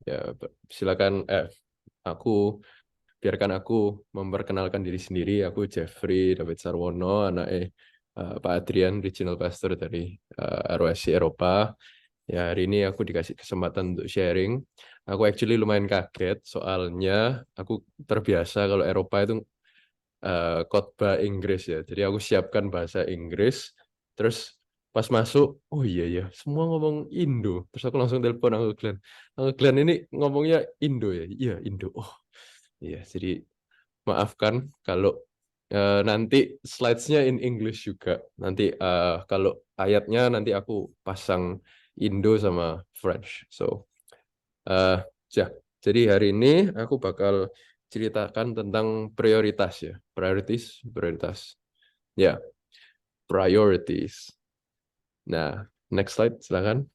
Ya, silakan. Biarkan aku memperkenalkan diri sendiri. Aku Jeffrey David Sarwono, anak Pak Adrian, Regional Pastor dari ROSC Eropa. Ya, hari ini aku dikasih kesempatan untuk sharing. Aku actually lumayan kaget, soalnya aku terbiasa kalau Eropa itu khotbah Inggris ya. Jadi aku siapkan bahasa Inggris, terus pas masuk, oh iya ya, semua ngomong Indo. Terus aku langsung telepon Uncle Glenn. Uncle Glenn ini ngomongnya Indo ya? Iya, Indo. Oh iya, jadi maafkan kalau nanti slides-nya in English juga. Nanti kalau ayatnya nanti aku pasang Indo sama French. So, uh, ya. Jadi hari ini aku bakal ceritakan tentang prioritas ya. Priorities, prioritas. Ya, priorities. Nah, next slide silakan.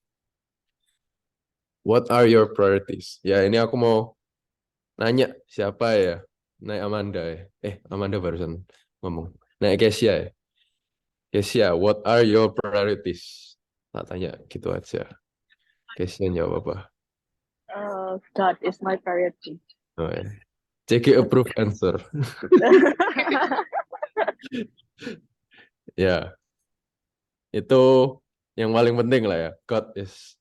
What are your priorities? Ya, ini aku mau nanya siapa ya? Naik Amanda ya. Amanda barusan ngomong. Naik Kesia ya. Kesia, what are your priorities? Tak tanya gitu aja. Kesia jawab apa? God is my priority. Oh, ya. CG approve answer. Ya, itu yang paling penting lah ya. God is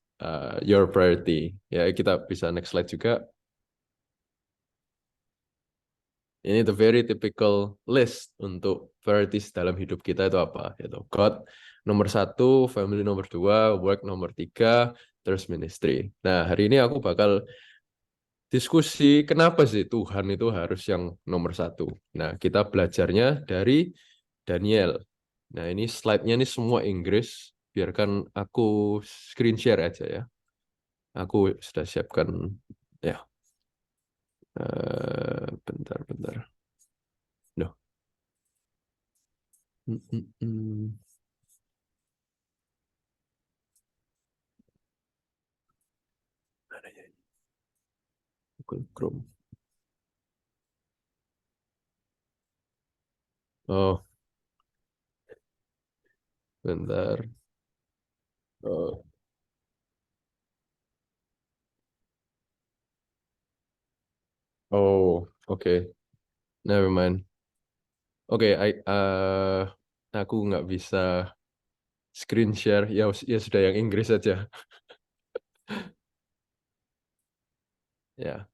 your priority. Ya, kita bisa next slide juga. Ini the very typical list untuk priorities dalam hidup kita itu apa? Yaitu God nomor 1, family nomor 2, work nomor 3, terus ministry. Nah, hari ini aku bakal diskusi kenapa sih Tuhan itu harus yang nomor 1. Nah, kita belajarnya dari Daniel. Nah, ini slide-nya ini semua Inggris. Biarkan aku screen share aja ya. Aku sudah siapkan ya. Bentar. Loh. Mm, mm, mm. Mana ya? Google Chrome. Oh, bentar. Oh, oh, oke. Never mind. Oke, aku nggak bisa screen share. Ya, ya sudah yang Inggris saja. Ya,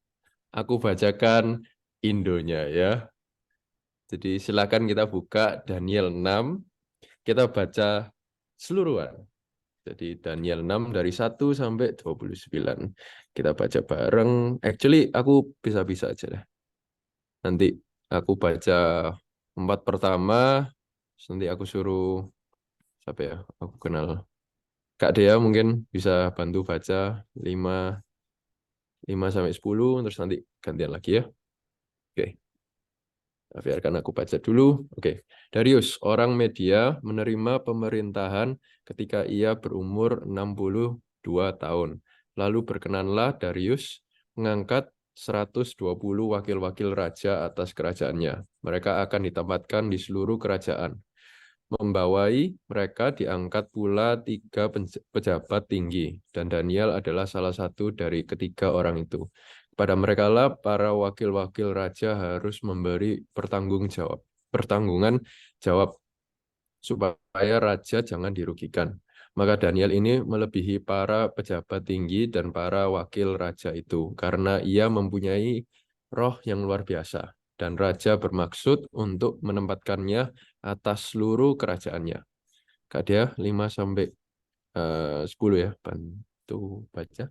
aku bacakan Indonya ya. Jadi silakan kita buka Daniel 6. Kita baca seluruhan. Jadi Daniel 6 dari 1 sampai 29. Kita baca bareng. Actually, aku bisa-bisa aja deh. Nanti aku baca 4 pertama, terus nanti aku suruh siapa ya? Aku kenal Kak Dea mungkin bisa bantu baca 5 5 sampai 10 terus nanti gantian lagi ya. Oke. Biarkan aku baca dulu. Oke. Darius, orang Media, menerima pemerintahan ketika ia berumur 62 tahun. Lalu berkenanlah Darius mengangkat 120 wakil-wakil raja atas kerajaannya. Mereka akan ditempatkan di seluruh kerajaan. Membawai mereka diangkat pula 3 pejabat tinggi, dan Daniel adalah salah satu dari ketiga orang itu. Kepada mereka lah para wakil-wakil raja harus memberi pertanggungan jawab supaya raja jangan dirugikan. Maka Daniel ini melebihi para pejabat tinggi dan para wakil raja itu karena ia mempunyai roh yang luar biasa dan raja bermaksud untuk menempatkannya atas seluruh kerajaannya. Kak dia 5 sampai 10 ya, bantu baca.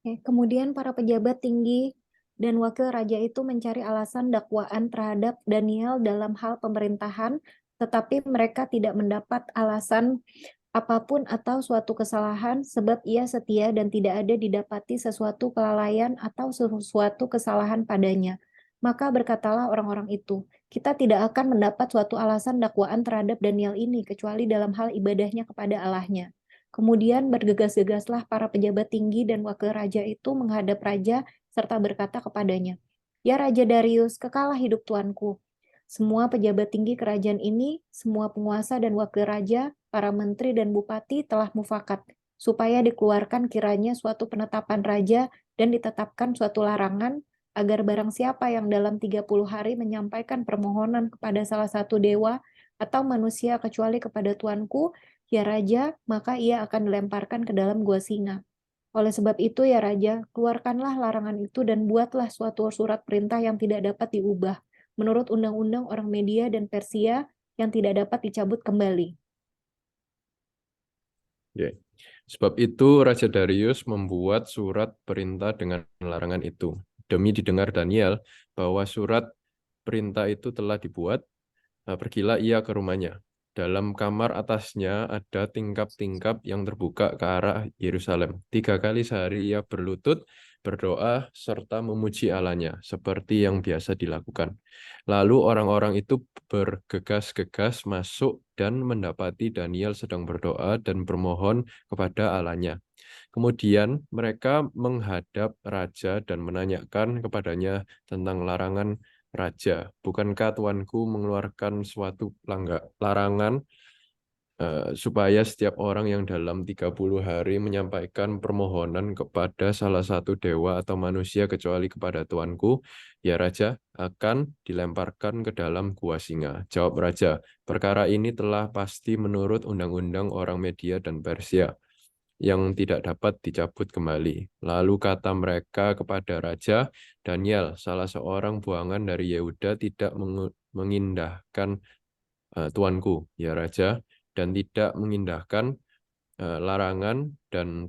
Kemudian para pejabat tinggi dan wakil raja itu mencari alasan dakwaan terhadap Daniel dalam hal pemerintahan, tetapi mereka tidak mendapat alasan apapun atau suatu kesalahan, sebab ia setia dan tidak ada didapati sesuatu kelalaian atau sesuatu kesalahan padanya. Maka berkatalah orang-orang itu, kita tidak akan mendapat suatu alasan dakwaan terhadap Daniel ini, kecuali dalam hal ibadahnya kepada Allahnya. Kemudian bergegas-gegaslah para pejabat tinggi dan wakil raja itu menghadap raja serta berkata kepadanya, "Ya Raja Darius, kekalah hidup tuanku. Semua pejabat tinggi kerajaan ini, semua penguasa dan wakil raja, para menteri dan bupati telah mufakat, supaya dikeluarkan kiranya suatu penetapan raja dan ditetapkan suatu larangan agar barang siapa yang dalam 30 hari menyampaikan permohonan kepada salah satu dewa atau manusia kecuali kepada tuanku, ya Raja, maka ia akan dilemparkan ke dalam gua singa. Oleh sebab itu, ya Raja, keluarkanlah larangan itu dan buatlah suatu surat perintah yang tidak dapat diubah, menurut undang-undang orang Media dan Persia yang tidak dapat dicabut kembali. Ya. Sebab itu Raja Darius membuat surat perintah dengan larangan itu. Demi didengar Daniel bahwa surat perintah itu telah dibuat, pergilah ia ke rumahnya. Dalam kamar atasnya ada tingkap-tingkap yang terbuka ke arah Yerusalem. 3 kali sehari ia berlutut, berdoa, serta memuji Allahnya, seperti yang biasa dilakukan. Lalu orang-orang itu bergegas-gegas masuk dan mendapati Daniel sedang berdoa dan bermohon kepada Allahnya. Kemudian mereka menghadap raja dan menanyakan kepadanya tentang larangan raja. Bukankah tuanku mengeluarkan suatu larangan supaya setiap orang yang dalam 30 hari menyampaikan permohonan kepada salah satu dewa atau manusia kecuali kepada tuanku, ya raja, akan dilemparkan ke dalam gua singa. Jawab raja, perkara ini telah pasti menurut undang-undang orang Media dan Persia yang tidak dapat dicabut kembali. Lalu kata mereka kepada raja, Daniel, salah seorang buangan dari Yehuda, tidak mengindahkan tuanku, ya raja, dan tidak mengindahkan larangan dan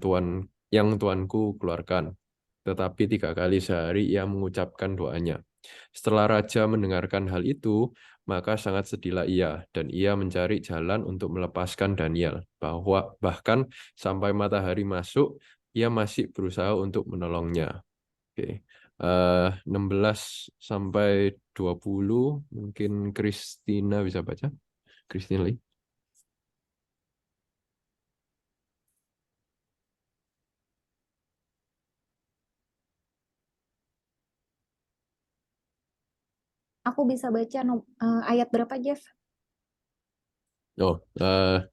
yang tuanku keluarkan. Tetapi 3 kali sehari ia mengucapkan doanya. Setelah raja mendengarkan hal itu, maka sangat sedihlah ia, dan ia mencari jalan untuk melepaskan Daniel. Bahkan sampai matahari masuk, ia masih berusaha untuk menolongnya. Oke. 16 sampai 20, mungkin Christina bisa baca. Christine Lee. Aku bisa baca ayat berapa, Jeff? Oh,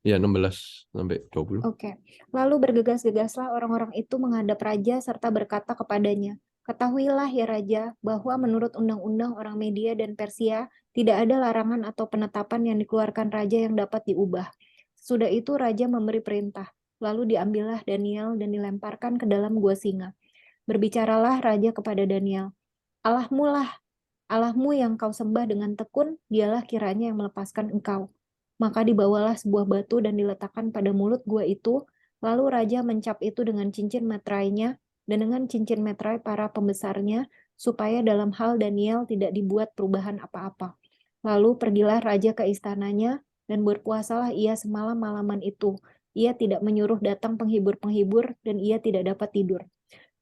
ya 16 sampai 20. Oke. Lalu bergegas-gegaslah orang-orang itu menghadap raja serta berkata kepadanya, ketahuilah ya raja, bahwa menurut undang-undang orang Media dan Persia, tidak ada larangan atau penetapan yang dikeluarkan raja yang dapat diubah. Sudah itu raja memberi perintah, lalu diambillah Daniel dan dilemparkan ke dalam gua singa. Berbicaralah raja kepada Daniel, Allahmu lah, Allahmu yang kau sembah dengan tekun, dialah kiranya yang melepaskan engkau. Maka dibawalah sebuah batu dan diletakkan pada mulut gua itu, lalu raja mencap itu dengan cincin meterainya dan dengan cincin meterai para pembesarnya, supaya dalam hal Daniel tidak dibuat perubahan apa-apa. Lalu pergilah raja ke istananya, dan berpuasalah ia semalam-malaman itu. Ia tidak menyuruh datang penghibur-penghibur, dan ia tidak dapat tidur.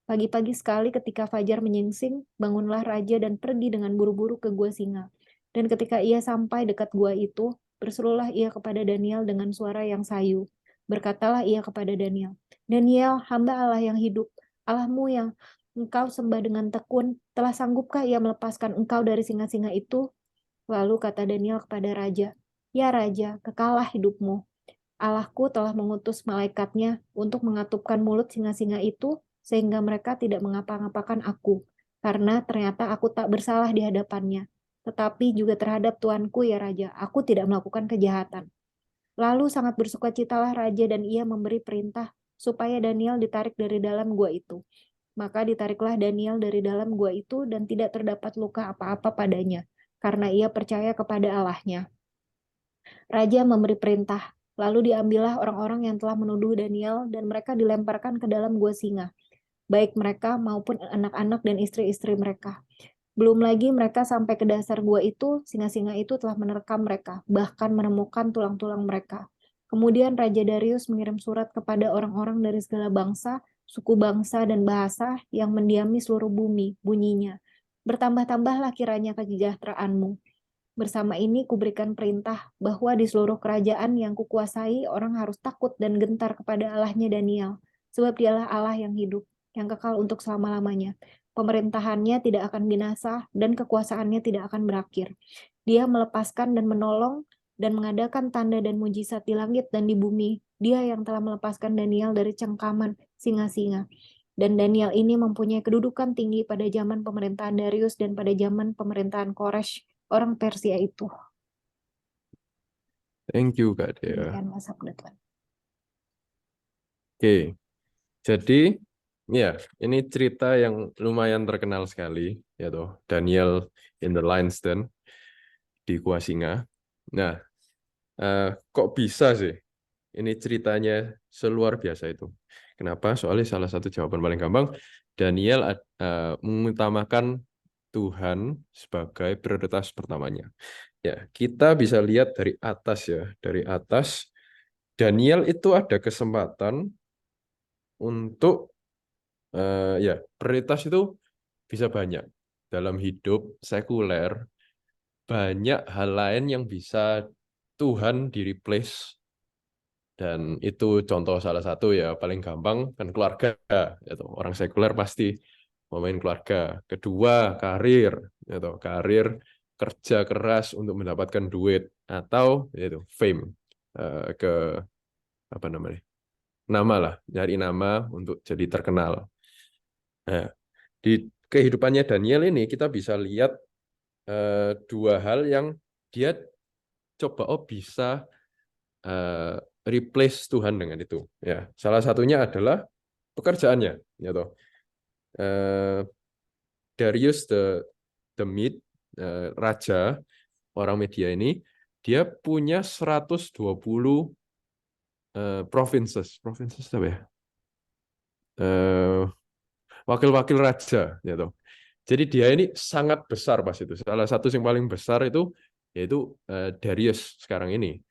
Pagi-pagi sekali ketika fajar menyingsing, bangunlah raja dan pergi dengan buru-buru ke gua singa. Dan ketika ia sampai dekat gua itu, berserulah ia kepada Daniel dengan suara yang sayu. Berkatalah ia kepada Daniel, Daniel, hamba Allah yang hidup, Allahmu yang engkau sembah dengan tekun, telah sanggupkah ia melepaskan engkau dari singa-singa itu? Lalu kata Daniel kepada raja, ya raja, kekalah hidupmu. Allahku telah mengutus malaikatnya untuk mengatupkan mulut singa-singa itu, sehingga mereka tidak mengapa-ngapakan aku, karena ternyata aku tak bersalah di hadapannya. Tetapi juga terhadap tuanku ya raja, aku tidak melakukan kejahatan. Lalu sangat bersukacitalah raja dan ia memberi perintah supaya Daniel ditarik dari dalam gua itu. Maka ditariklah Daniel dari dalam gua itu dan tidak terdapat luka apa-apa padanya, karena ia percaya kepada Allahnya. Raja memberi perintah, lalu diambillah orang-orang yang telah menuduh Daniel dan mereka dilemparkan ke dalam gua singa, baik mereka maupun anak-anak dan istri-istri mereka. Belum lagi mereka sampai ke dasar gua itu, singa-singa itu telah menerkam mereka, bahkan menemukan tulang-tulang mereka. Kemudian Raja Darius mengirim surat kepada orang-orang dari segala bangsa, suku bangsa, dan bahasa yang mendiami seluruh bumi, bunyinya. Bertambah-tambahlah kiranya kesejahteraanmu. Bersama ini kuberikan perintah bahwa di seluruh kerajaan yang kukuasai orang harus takut dan gentar kepada Allahnya Daniel, sebab dialah Allah yang hidup, yang kekal untuk selama-lamanya. Pemerintahannya tidak akan binasa dan kekuasaannya tidak akan berakhir. Dia melepaskan dan menolong dan mengadakan tanda dan mujizat di langit dan di bumi. Dia yang telah melepaskan Daniel dari cengkaman singa-singa. Dan Daniel ini mempunyai kedudukan tinggi pada zaman pemerintahan Darius dan pada zaman pemerintahan Koresh, orang Persia itu. Thank you, Kak Dea. Demikian Mas Sabda Tuhan. Oke, jadi ya ini cerita yang lumayan terkenal sekali, ya toh, Daniel in the Lion's Den di Gua Singa. Nah, kok bisa sih ini ceritanya seluar biasa itu? Kenapa? Soalnya salah satu jawaban paling gampang, Daniel mengutamakan Tuhan sebagai prioritas pertamanya. Ya, kita bisa lihat dari atas ya, dari atas Daniel itu ada kesempatan untuk ya prioritas itu bisa banyak dalam hidup sekuler, banyak hal lain yang bisa Tuhan di-replace, dan itu contoh salah satu ya paling gampang kan keluarga, gitu. Orang sekuler pasti mau main keluarga. Kedua, karir, gitu. Karir, kerja keras untuk mendapatkan duit atau yaitu fame, ke apa namanya, nama lah, nyari nama untuk jadi terkenal. Nah, di kehidupannya Daniel ini kita bisa lihat dua hal yang dia coba bisa replace Tuhan dengan itu. Ya, salah satunya adalah pekerjaannya, ya toh. Darius the Mede, raja orang Media ini, dia punya 120 provinces. Provinces apa ya? Wakil-wakil raja, ya toh. Jadi dia ini sangat besar pas itu. Salah satu yang paling besar itu yaitu Darius sekarang ini.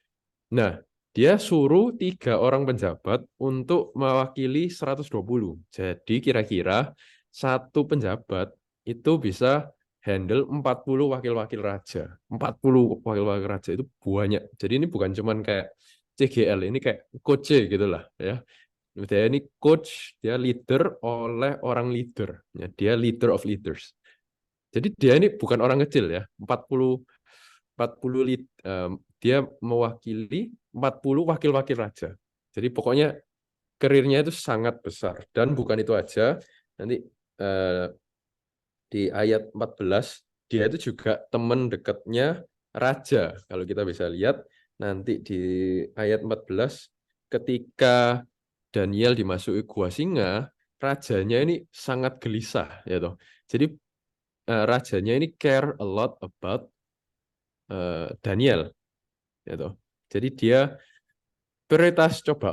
Nah, dia suruh 3 orang penjabat untuk mewakili 120. Jadi kira-kira satu penjabat itu bisa handle 40 wakil-wakil raja. 40 wakil-wakil raja itu banyak. Jadi ini bukan cuman kayak CGL, ini kayak coach gitu lah ya. Dia ini coach, dia leader oleh orang leader. Ya, dia leader of leaders. Jadi dia ini bukan orang kecil ya. 40 dia mewakili 40 wakil-wakil raja. Jadi pokoknya karirnya itu sangat besar. Dan bukan itu aja, nanti di ayat 14 dia itu juga teman dekatnya raja. Kalau kita bisa lihat nanti di ayat 14 ketika Daniel dimasuki gua singa, rajanya ini sangat gelisah ya toh. Jadi rajanya ini care a lot about Daniel ya toh. Jadi dia prioritas coba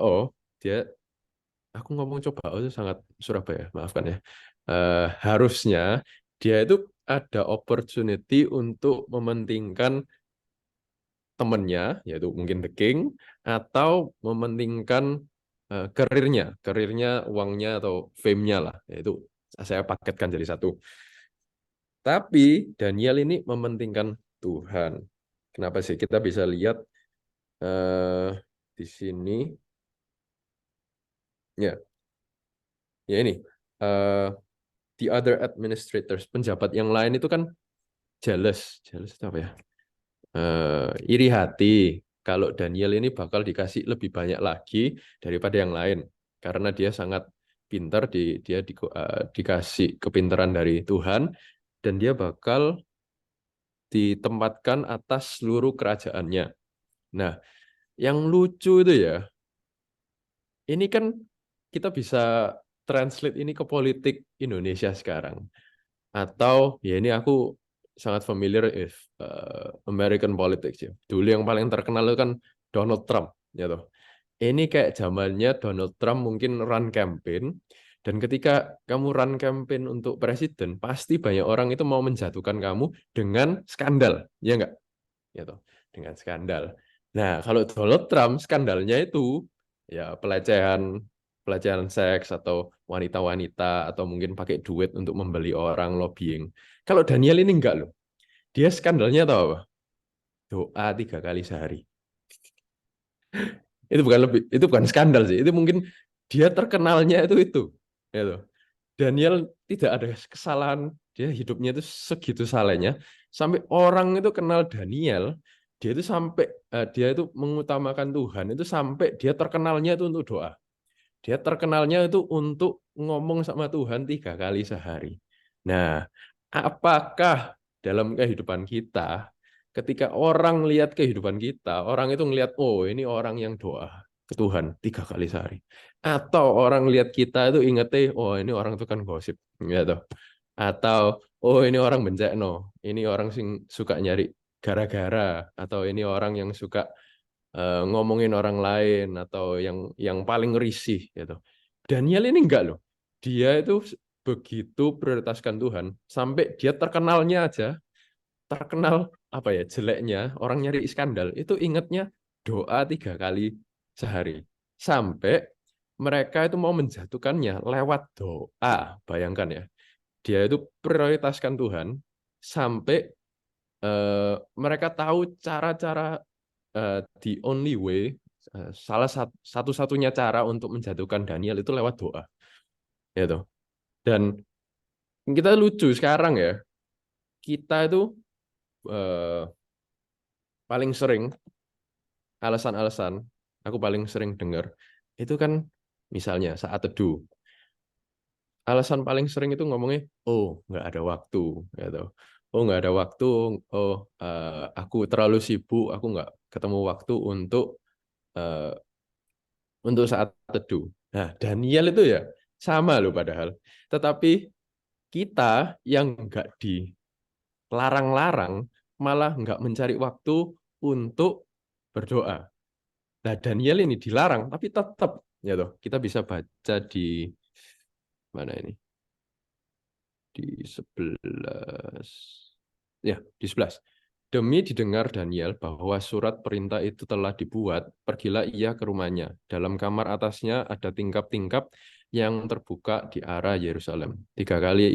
aku ngomong coba itu sangat Surabaya, maafkan ya. Harusnya dia itu ada opportunity untuk mementingkan temannya, yaitu mungkin the king, atau mementingkan karirnya, uangnya atau fame-nya lah, yaitu saya paketkan jadi satu. Tapi Daniel ini mementingkan Tuhan. Kenapa sih? Kita bisa lihat di sini. Ya, ini the other administrators, penjabat yang lain itu kan jealous itu apa ya? Iri hati kalau Daniel ini bakal dikasih lebih banyak lagi daripada yang lain karena dia sangat pintar, dia dikasih kepintaran dari Tuhan dan dia bakal ditempatkan atas seluruh kerajaannya. Nah, yang lucu itu ya, ini kan kita bisa translate ini ke politik Indonesia sekarang. Atau ya ini aku sangat familiar with American politics ya. Dulu yang paling terkenal itu kan Donald Trump, ya toh. Ini kayak zamannya Donald Trump mungkin run campaign, dan ketika kamu run campaign untuk presiden, pasti banyak orang itu mau menjatuhkan kamu dengan skandal, ya enggak? Ya toh, dengan skandal. Nah, kalau Donald Trump skandalnya itu ya pelecehan seks atau wanita-wanita atau mungkin pakai duit untuk membeli orang, lobbying. Kalau Daniel ini enggak loh. Dia skandalnya tahu apa? Doa 3 kali sehari. Itu bukan skandal sih. Itu mungkin dia terkenalnya itu. Ya loh. Daniel tidak ada kesalahan, dia hidupnya itu segitu salehnya sampai orang itu kenal Daniel, dia itu mengutamakan Tuhan itu sampai dia terkenalnya itu untuk doa. Dia terkenalnya itu untuk ngomong sama Tuhan 3 kali sehari. Nah, apakah dalam kehidupan kita, ketika orang lihat kehidupan kita, orang itu ngelihat, oh ini orang yang doa ke Tuhan 3 kali sehari. Atau orang lihat kita itu ingetnya, oh ini orang itu kan gosip, gitu. Atau oh ini orang bencekno, ini orang sing suka nyari gara-gara, atau ini orang yang suka ngomongin orang lain, atau yang paling risih gitu. Daniel ini enggak loh. Dia itu begitu prioritaskan Tuhan sampai dia terkenalnya aja, terkenal apa ya jeleknya orang nyari skandal itu ingatnya doa 3 kali sehari sampai mereka itu mau menjatuhkannya lewat doa. Bayangkan ya, dia itu prioritaskan Tuhan sampai mereka tahu cara-cara the only way, salah satu-satunya cara untuk menjatuhkan Daniel itu lewat doa, gitu. Dan kita lucu sekarang ya, kita itu paling sering alasan-alasan, aku paling sering dengar itu kan misalnya saat teduh, alasan paling sering itu ngomongnya, oh nggak ada waktu, gitu. Oh nggak ada waktu, oh aku terlalu sibuk, aku nggak ketemu waktu untuk saat teduh. Nah, Daniel itu ya sama loh padahal. Tetapi kita yang nggak dilarang-larang malah nggak mencari waktu untuk berdoa. Nah, Daniel ini dilarang, tapi tetap ya toh kita bisa baca di mana ini? Di 11. Ya, di 11. Demi didengar Daniel bahwa surat perintah itu telah dibuat, pergilah ia ke rumahnya. Dalam kamar atasnya ada tingkap-tingkap yang terbuka di arah Yerusalem. 3 kali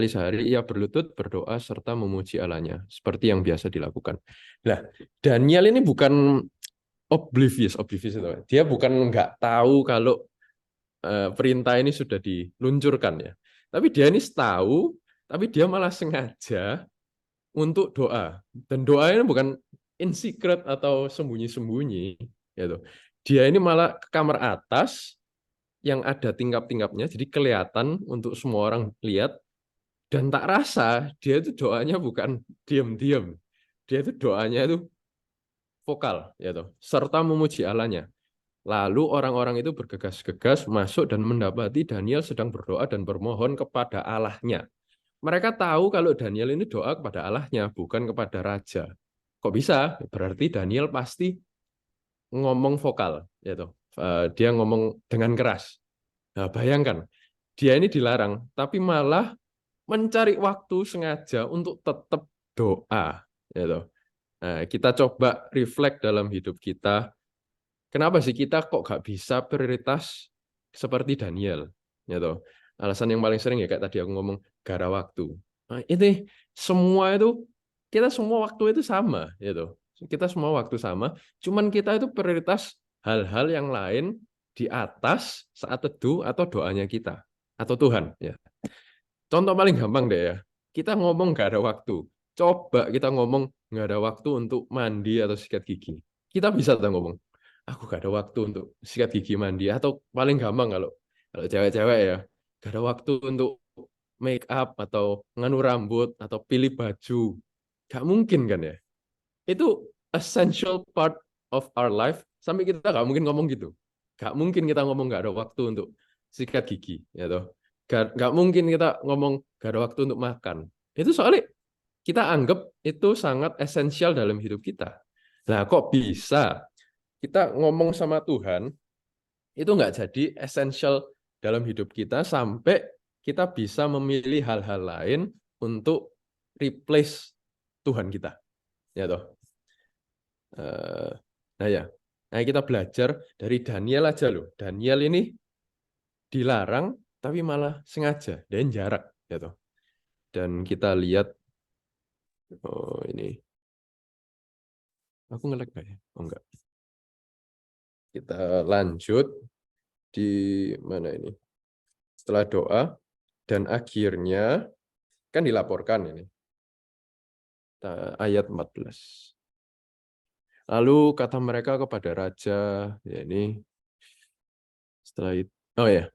sehari ia berlutut, berdoa, serta memuji Allahnya, seperti yang biasa dilakukan. Nah, Daniel ini bukan oblivious itu. Dia bukan nggak tahu kalau perintah ini sudah diluncurkan ya. Tapi dia ini tahu, tapi dia malah sengaja untuk doa. Dan doa ini bukan in secret atau sembunyi-sembunyi, gitu. Dia ini malah ke kamar atas yang ada tingkap-tingkapnya, jadi kelihatan untuk semua orang lihat. Dan tak rasa dia itu doanya bukan diam-diam, dia itu doanya itu vokal, gitu, serta memuji Allahnya. Lalu orang-orang itu bergegas-gegas masuk dan mendapati Daniel sedang berdoa dan bermohon kepada Allahnya. Mereka tahu kalau Daniel ini doa kepada Allahnya, bukan kepada raja. Kok bisa? Berarti Daniel pasti ngomong vokal, gitu. Dia ngomong dengan keras. Nah, bayangkan, dia ini dilarang, tapi malah mencari waktu sengaja untuk tetap doa, gitu. Nah, kita coba reflect dalam hidup kita. Kenapa sih kita kok nggak bisa prioritas seperti Daniel? Gitu. Alasan yang paling sering ya kayak tadi aku ngomong gara waktu. Nah, ini semua itu kita semua waktu itu sama, gitu. Kita semua waktu sama, cuman kita itu prioritas hal-hal yang lain di atas saat teduh atau doanya kita atau Tuhan. Ya. Contoh paling gampang deh ya, kita ngomong nggak ada waktu. Coba kita ngomong nggak ada waktu untuk mandi atau sikat gigi. Kita bisa tuh ngomong, aku gak ada waktu untuk sikat gigi mandi. Atau paling gampang kalau cewek-cewek ya, gak ada waktu untuk make up atau nganu rambut atau pilih baju. Gak mungkin kan ya? Itu essential part of our life. Sampai kita gak mungkin ngomong gitu. Gak mungkin kita ngomong gak ada waktu untuk sikat gigi. Ya toh? Gak mungkin kita ngomong gak ada waktu untuk makan. Itu soalnya kita anggap itu sangat esensial dalam hidup kita. Nah, kok bisa kita ngomong sama Tuhan itu nggak jadi esensial dalam hidup kita sampai kita bisa memilih hal-hal lain untuk replace Tuhan kita, ya toh. Nah ya, nah kita belajar dari Daniel aja loh. Daniel ini dilarang tapi malah sengaja dan jarak, ya toh. Dan kita lihat, oh ini, aku nge-lag nggak ya? Oh enggak. Kita lanjut di mana ini? Setelah doa dan akhirnya kan dilaporkan ini. Ayat 14. Lalu kata mereka kepada raja, ya ini setelah itu, oh ya,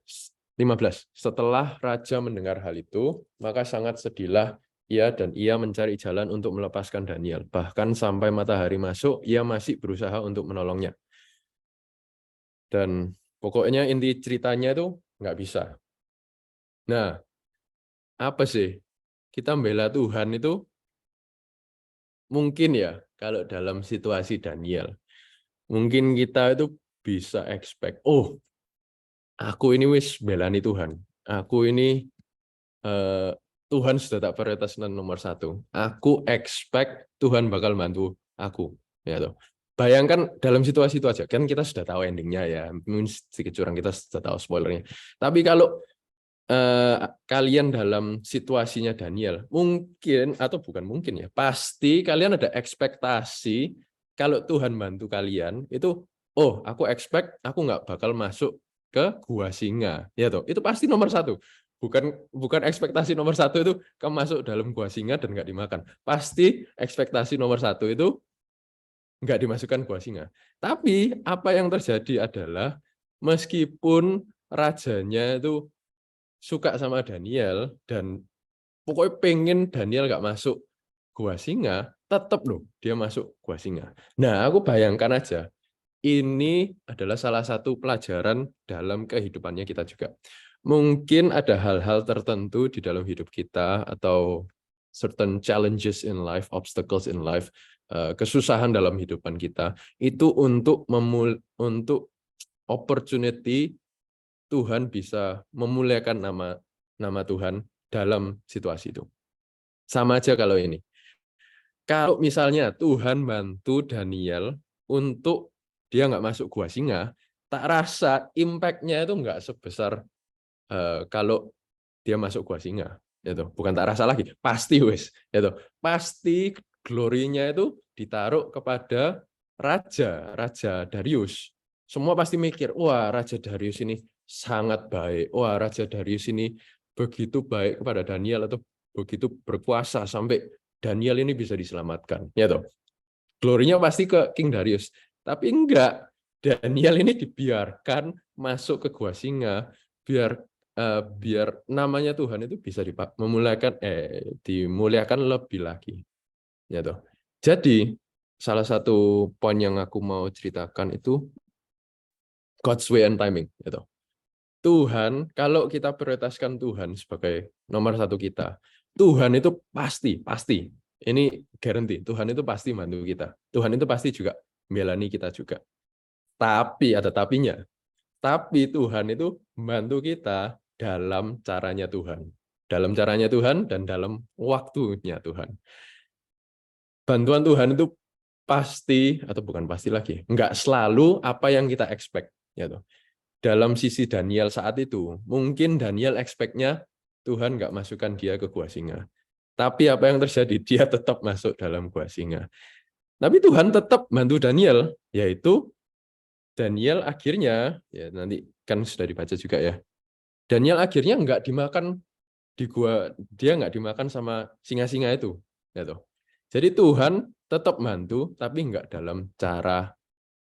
15. Setelah raja mendengar hal itu, maka sangat sedihlah ia dan ia mencari jalan untuk melepaskan Daniel. Bahkan sampai matahari masuk, ia masih berusaha untuk menolongnya. Dan pokoknya inti ceritanya itu nggak bisa. Nah, apa sih? Kita membela Tuhan itu mungkin ya, kalau dalam situasi Daniel, mungkin kita itu bisa expect, oh, aku ini wis belani Tuhan. Aku ini Tuhan sudah tak prioritaskan nomor 1. Aku expect Tuhan bakal bantu aku. Ya toh. Bayangkan dalam situasi itu aja, kan kita sudah tahu endingnya ya, mungkin sedikit curang, kita sudah tahu spoilernya. Tapi kalau kalian dalam situasinya Daniel, mungkin atau bukan mungkin ya, pasti kalian ada ekspektasi kalau Tuhan bantu kalian itu, oh, aku expect aku nggak bakal masuk ke gua singa, ya toh. Itu pasti nomor 1. Bukan ekspektasi nomor 1 itu kamu masuk dalam gua singa dan nggak dimakan. Pasti ekspektasi nomor 1 itu nggak dimasukkan gua singa. Tapi apa yang terjadi adalah meskipun rajanya itu suka sama Daniel dan pokoknya pengen Daniel nggak masuk gua singa, tetap loh dia masuk gua singa. Nah, aku bayangkan aja, ini adalah salah satu pelajaran dalam kehidupannya kita juga. Mungkin ada hal-hal tertentu di dalam hidup kita atau certain challenges in life, obstacles in life, kesusahan dalam hidupan kita, itu untuk opportunity Tuhan bisa memuliakan nama Tuhan dalam situasi itu. Sama aja kalau ini. Kalau misalnya Tuhan bantu Daniel untuk dia nggak masuk gua singa, tak rasa impact-nya itu nggak sebesar kalau dia masuk gua singa. Itu bukan tak rasa lagi, pasti wes. Itu pasti glorinya itu ditaruh kepada Raja Darius. Semua pasti mikir, wah Raja Darius ini sangat baik. Wah Raja Darius ini begitu baik kepada Daniel atau begitu berkuasa sampai Daniel ini bisa diselamatkan. Ya toh. Glorinya pasti ke King Darius. Tapi enggak. Daniel ini dibiarkan masuk ke gua singa biar namanya Tuhan itu bisa dimuliakan lebih lagi. Ya toh. Jadi salah satu poin yang aku mau ceritakan itu God's way and timing. Gitu. Tuhan, kalau kita prioritaskan Tuhan sebagai nomor 1 kita, Tuhan itu pasti, ini guarantee, Tuhan itu pasti bantu kita. Tuhan itu pasti juga membelani kita juga. Tapi, ada tapinya. Tapi Tuhan itu membantu kita dalam caranya Tuhan. Dalam caranya Tuhan dan dalam waktunya Tuhan. Bantuan Tuhan itu pasti, atau bukan pasti lagi, enggak selalu apa yang kita expect. Ya toh. Dalam sisi Daniel saat itu, mungkin Daniel expect-nya Tuhan nggak masukkan dia ke gua singa. Tapi apa yang terjadi? Dia tetap masuk dalam gua singa. Tapi Tuhan tetap bantu Daniel, yaitu Daniel akhirnya, ya nanti kan sudah dibaca juga ya, Daniel akhirnya nggak dimakan di gua, dia nggak dimakan sama singa-singa itu. Ya toh. Jadi Tuhan tetap bantu, tapi nggak dalam cara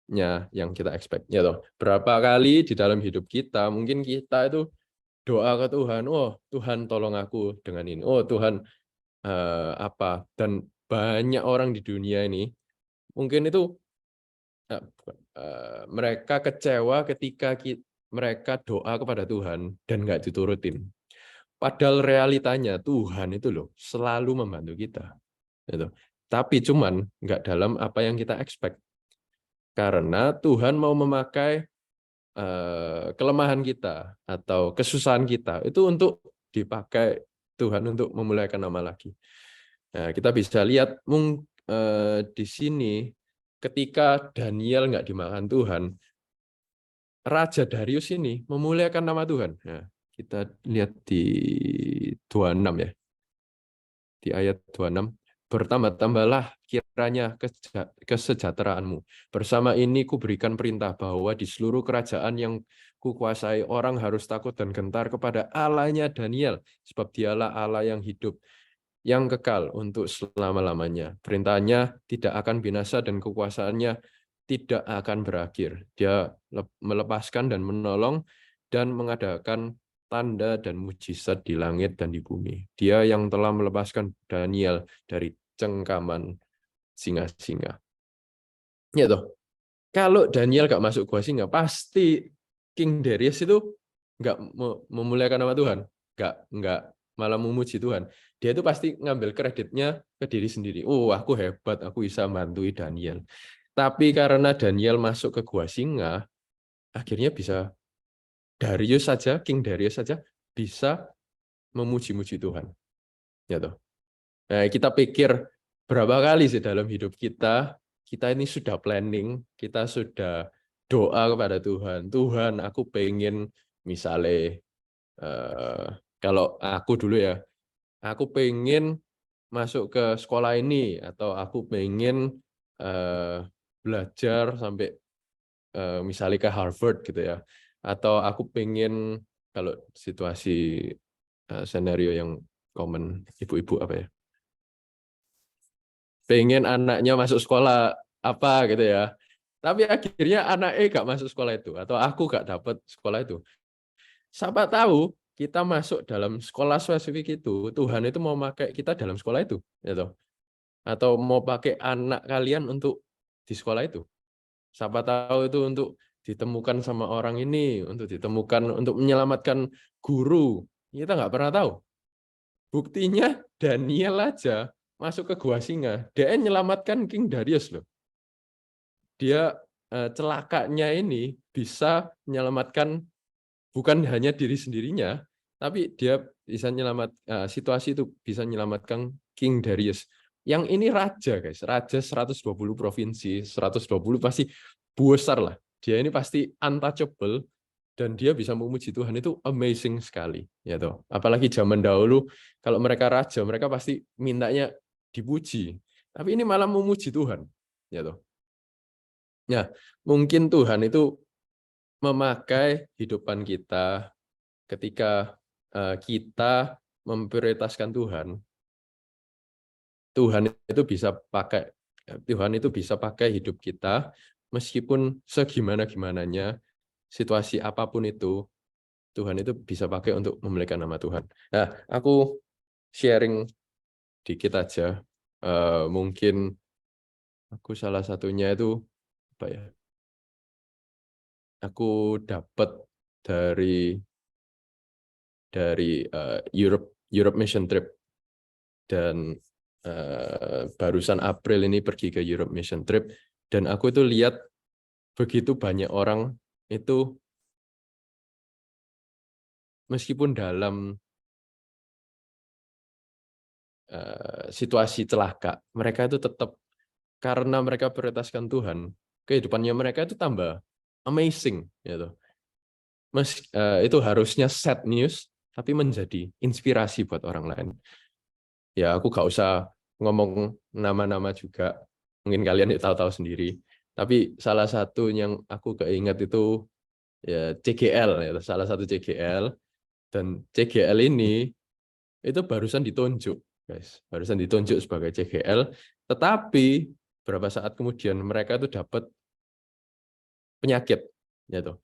yang kita expect ya toh. Berapa kali di dalam hidup kita mungkin kita itu doa ke Tuhan, oh Tuhan tolong aku dengan ini, oh Tuhan apa, dan banyak orang di dunia ini mungkin itu mereka kecewa ketika mereka doa kepada Tuhan dan nggak diturutin. Padahal realitanya Tuhan itu loh selalu membantu kita gitu. Tapi cuman nggak dalam apa yang kita expect. Karena Tuhan mau memakai kelemahan kita atau kesusahan kita itu untuk dipakai Tuhan untuk memuliakan nama lagi. Nah, kita bisa lihat di sini ketika Daniel nggak dimakan Tuhan, Raja Darius ini memuliakan nama Tuhan. Nah, kita lihat di 26 ya. Di ayat 26. Bertambah-tambahlah kiranya kesejahteraanmu. Bersama ini kuberikan perintah bahwa di seluruh kerajaan yang kukuasai orang harus takut dan gentar kepada Allahnya Daniel, sebab dialah Allah yang hidup, yang kekal untuk selama-lamanya. Perintahnya tidak akan binasa dan kekuasaannya tidak akan berakhir. Dia melepaskan dan menolong dan mengadakan tanda dan mujizat di langit dan di bumi. Dia yang telah melepaskan Daniel dari cengkaman singa-singa. Ya toh. Kalau Daniel gak masuk gua singa, pasti King Darius itu nggak memuliakan nama Tuhan, nggak malah memuji Tuhan. Dia itu pasti ngambil kreditnya ke diri sendiri. Oh, aku hebat, aku bisa mantui Daniel. Tapi karena Daniel masuk ke gua singa, akhirnya bisa King Darius saja bisa memuji-muji Tuhan. Ya toh. Nah, kita pikir berapa kali sih dalam hidup kita ini sudah planning, kita sudah doa kepada Tuhan. Tuhan, aku pengen misalnya kalau aku dulu ya, aku pengen masuk ke sekolah ini atau aku pengen belajar sampai misalnya ke Harvard gitu ya, atau aku pengen kalau situasi senario yang common ibu-ibu apa ya, pengen anaknya masuk sekolah apa gitu ya, tapi akhirnya anaknya gak masuk sekolah itu atau aku gak dapat sekolah itu. Siapa tahu kita masuk dalam sekolah spesifik itu, Tuhan itu mau pakai kita dalam sekolah itu, gitu. Atau mau pakai anak kalian untuk di sekolah itu. Siapa tahu itu untuk ditemukan sama orang ini, untuk ditemukan untuk menyelamatkan guru. Kita nggak pernah tahu. Buktinya Daniel aja masuk ke gua singa, dia menyelamatkan King Darius loh. Dia celakanya ini bisa menyelamatkan bukan hanya diri sendirinya, tapi dia bisa situasi itu bisa menyelamatkan King Darius. Yang ini raja, guys. Raja 120 provinsi, 120 pasti besar lah. Dia ini pasti untouchable dan dia bisa memuji Tuhan itu amazing sekali, ya toh. Apalagi zaman dahulu kalau mereka raja, mereka pasti mintanya dipuji. Tapi ini malah memuji Tuhan, ya toh. Ya, mungkin Tuhan itu memakai hidupan kita ketika kita memprioritaskan Tuhan. Tuhan itu bisa pakai hidup kita meskipun segimana-gimananya situasi apapun itu, Tuhan itu bisa pakai untuk memuliakan nama Tuhan. Nah, aku sharing dikit aja. Mungkin aku salah satunya itu apa ya? Aku dapat dari Europe Mission Trip, dan barusan April ini pergi ke Europe Mission Trip, dan aku itu lihat begitu banyak orang itu meskipun dalam situasi celaka, mereka itu tetap, karena mereka prioritaskan Tuhan, kehidupannya mereka itu tambah amazing, gitu. Itu harusnya sad news, tapi menjadi inspirasi buat orang lain. Ya, aku gak usah ngomong nama-nama juga, mungkin kalian tahu-tahu sendiri. Tapi salah satu yang aku keinget itu ya CGL, ya, salah satu CGL, dan CGL ini itu barusan ditunjuk, guys, barusan ditunjuk sebagai CGL, tetapi beberapa saat kemudian mereka itu dapat penyakit, gitu.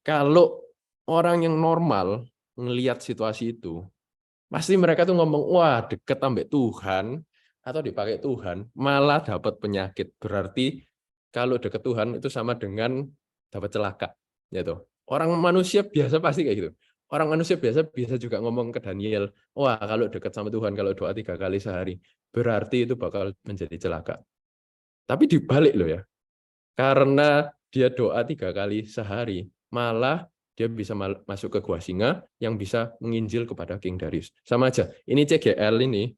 Kalau orang yang normal ngelihat situasi itu, pasti mereka tuh ngomong, wah deket sampai Tuhan, atau dipakai Tuhan, malah dapat penyakit. Berarti kalau deket Tuhan itu sama dengan dapat celaka. Gitu. Orang manusia biasa pasti kayak gitu. Orang manusia biasa bisa juga ngomong ke Daniel, wah kalau deket sama Tuhan, kalau doa 3 kali sehari, berarti itu bakal menjadi celaka. Tapi dibalik loh ya, karena dia doa 3 kali sehari, malah dia bisa masuk ke gua singa yang bisa menginjil kepada King Darius. Sama aja, ini CGL ini,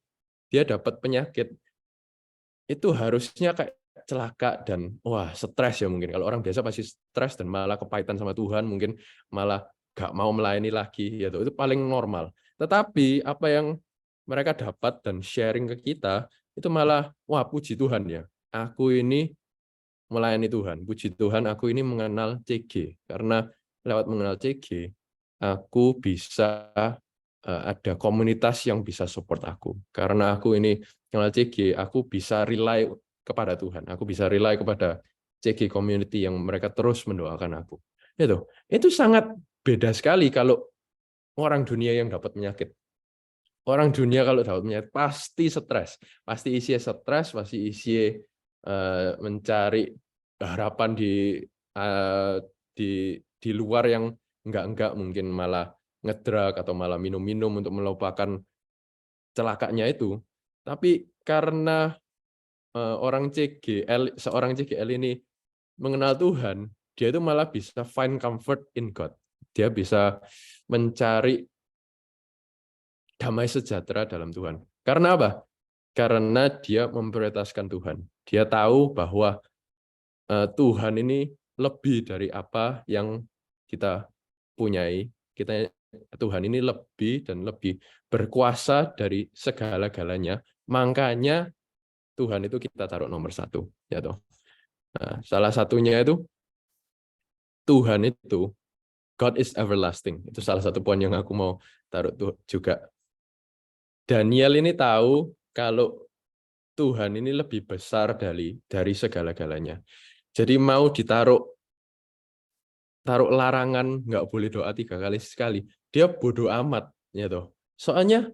dia dapat penyakit, itu harusnya kayak celaka dan wah stres ya mungkin. Kalau orang biasa pasti stres dan malah kepahitan sama Tuhan, mungkin malah gak mau melayani lagi, gitu. Itu paling normal. Tetapi apa yang mereka dapat dan sharing ke kita, itu malah, wah puji Tuhan ya, aku ini melayani Tuhan. Puji Tuhan, aku ini mengenal CG. Karena lewat mengenal CG, aku bisa ada komunitas yang bisa support aku. Karena aku ini mengenal CG, aku bisa rely kepada Tuhan. Aku bisa rely kepada CG community yang mereka terus mendoakan aku. Itu sangat beda sekali kalau orang dunia yang dapat penyakit. Orang dunia kalau dapat penyakit pasti stres, pasti isi stres, pasti isi mencari harapan di luar yang enggak mungkin malah ngedrug atau malah minum-minum untuk melupakan celakanya itu. Tapi karena seorang CGL ini mengenal Tuhan, dia itu malah bisa find comfort in God. Dia bisa mencari damai sejahtera dalam Tuhan. Karena apa? Karena dia memprioritaskan Tuhan. Dia tahu bahwa Tuhan ini lebih dari apa yang kita punyai. Tuhan ini lebih dan lebih berkuasa dari segala-galanya. Makanya Tuhan itu kita taruh nomor 1. Ya toh. Nah, salah satunya itu Tuhan itu God is everlasting. Itu salah satu poin yang aku mau taruh juga. Daniel ini tahu kalau Tuhan ini lebih besar dari segala-galanya. Jadi mau taruh larangan nggak boleh doa 3 kali sekali. Dia bodoh amat, ya toh. Soalnya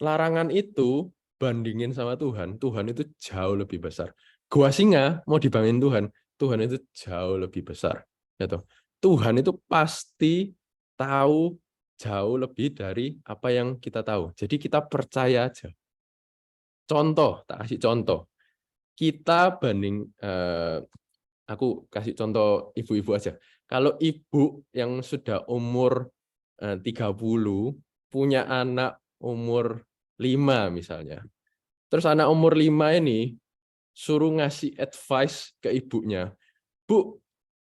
larangan itu bandingin sama Tuhan, Tuhan itu jauh lebih besar. Gua singa mau dibangun Tuhan itu jauh lebih besar, ya toh. Tuhan itu pasti tahu jauh lebih dari apa yang kita tahu. Jadi kita percaya aja. Contoh, tak kasih contoh. Kita aku kasih contoh ibu-ibu aja. Kalau ibu yang sudah umur 30 punya anak umur 5 misalnya. Terus anak umur 5 ini suruh ngasih advice ke ibunya. Bu,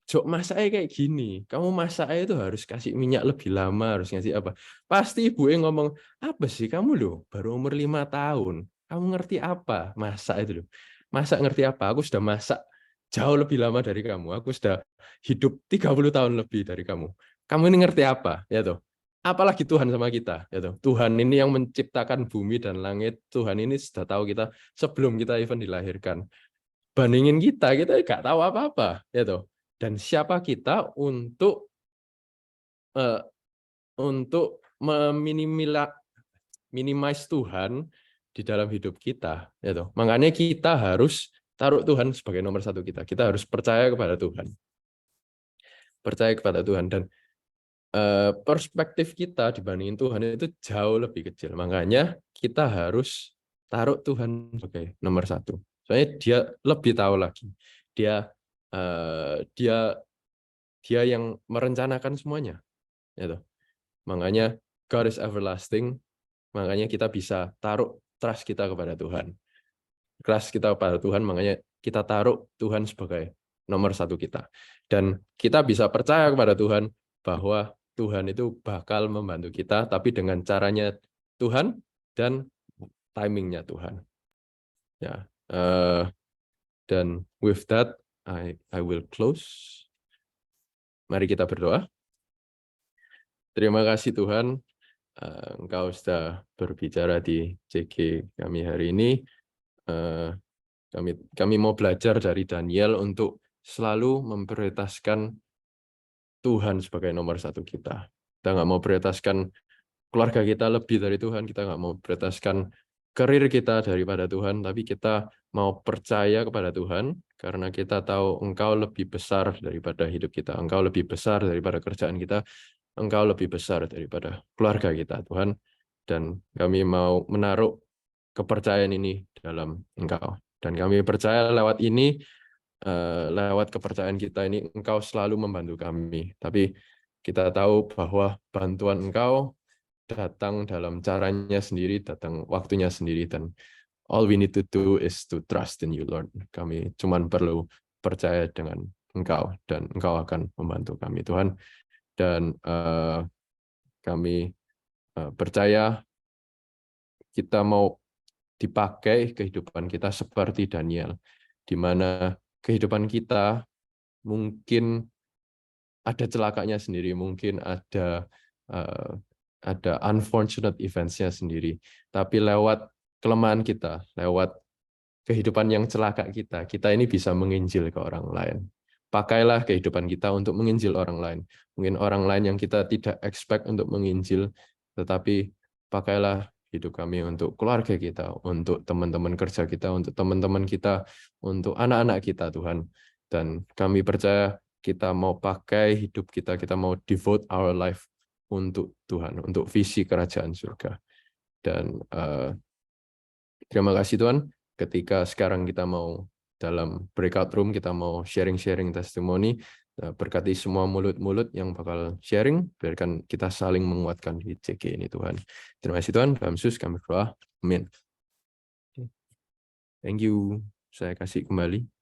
Jok masaknya kayak gini, kamu masaknya itu harus kasih minyak lebih lama, harus ngasih apa. Pasti ibu yang ngomong, apa sih kamu loh, baru umur 5 tahun, kamu ngerti apa masak itu loh. Masak ngerti apa, aku sudah masak jauh lebih lama dari kamu, aku sudah hidup 30 tahun lebih dari kamu. Kamu ini ngerti apa, ya toh. Apalagi Tuhan sama kita, ya toh. Tuhan ini yang menciptakan bumi dan langit, Tuhan ini sudah tahu kita sebelum kita even dilahirkan. Bandingin kita nggak tahu apa-apa, ya toh. Dan siapa kita untuk minimize Tuhan di dalam hidup kita, ya toh. Makanya kita harus taruh Tuhan sebagai nomor 1 kita. Kita harus percaya kepada Tuhan, dan perspektif kita dibandingin Tuhan itu jauh lebih kecil. Makanya kita harus taruh Tuhan sebagai nomor 1. Soalnya dia lebih tahu lagi. Dia yang merencanakan semuanya. Gitu. Makanya God is everlasting. Makanya kita bisa taruh trust kita kepada Tuhan. Trust kita kepada Tuhan, makanya kita taruh Tuhan sebagai nomor 1 kita. Dan kita bisa percaya kepada Tuhan bahwa Tuhan itu bakal membantu kita, tapi dengan caranya Tuhan dan timingnya Tuhan. Ya. Dan with that, I will close. Mari kita berdoa. Terima kasih Tuhan, Engkau sudah berbicara di CG kami hari ini. Kami mau belajar dari Daniel untuk selalu memprioritaskan Tuhan sebagai nomor 1 kita. Kita nggak mau prioritaskan keluarga kita lebih dari Tuhan, kita nggak mau prioritaskan karir kita daripada Tuhan, tapi kita mau percaya kepada Tuhan, karena kita tahu Engkau lebih besar daripada hidup kita, Engkau lebih besar daripada kerjaan kita, Engkau lebih besar daripada keluarga kita, Tuhan. Dan kami mau menaruh kepercayaan ini dalam Engkau. Dan kami percaya lewat ini, lewat kepercayaan kita ini, Engkau selalu membantu kami. Tapi kita tahu bahwa bantuan Engkau datang dalam caranya sendiri, datang waktunya sendiri, dan all we need to do is to trust in you, Lord. Kami cuma perlu percaya dengan Engkau, dan Engkau akan membantu kami, Tuhan. Dan kami percaya kita mau dipakai kehidupan kita seperti Daniel, di mana kehidupan kita mungkin ada celakanya sendiri, mungkin ada unfortunate events-nya sendiri. Tapi lewat kelemahan kita, lewat kehidupan yang celaka kita ini bisa menginjil ke orang lain. pakailah kehidupan kita untuk menginjil orang lain. Mungkin orang lain yang kita tidak expect untuk menginjil, tetapi pakailah hidup kami untuk keluarga kita, untuk teman-teman kerja kita, untuk teman-teman kita, untuk anak-anak kita, Tuhan. Dan kami percaya kita mau pakai hidup kita, kita mau devote our life untuk Tuhan, untuk visi kerajaan surga. Dan terima kasih Tuhan, ketika sekarang kita mau dalam breakout room, kita mau sharing-sharing testimoni, berkati semua mulut-mulut yang bakal sharing, biarkan kita saling menguatkan di CG ini Tuhan. Terima kasih Tuhan, dalam Yesus kami berdoa, amin. Thank you, saya kasih kembali.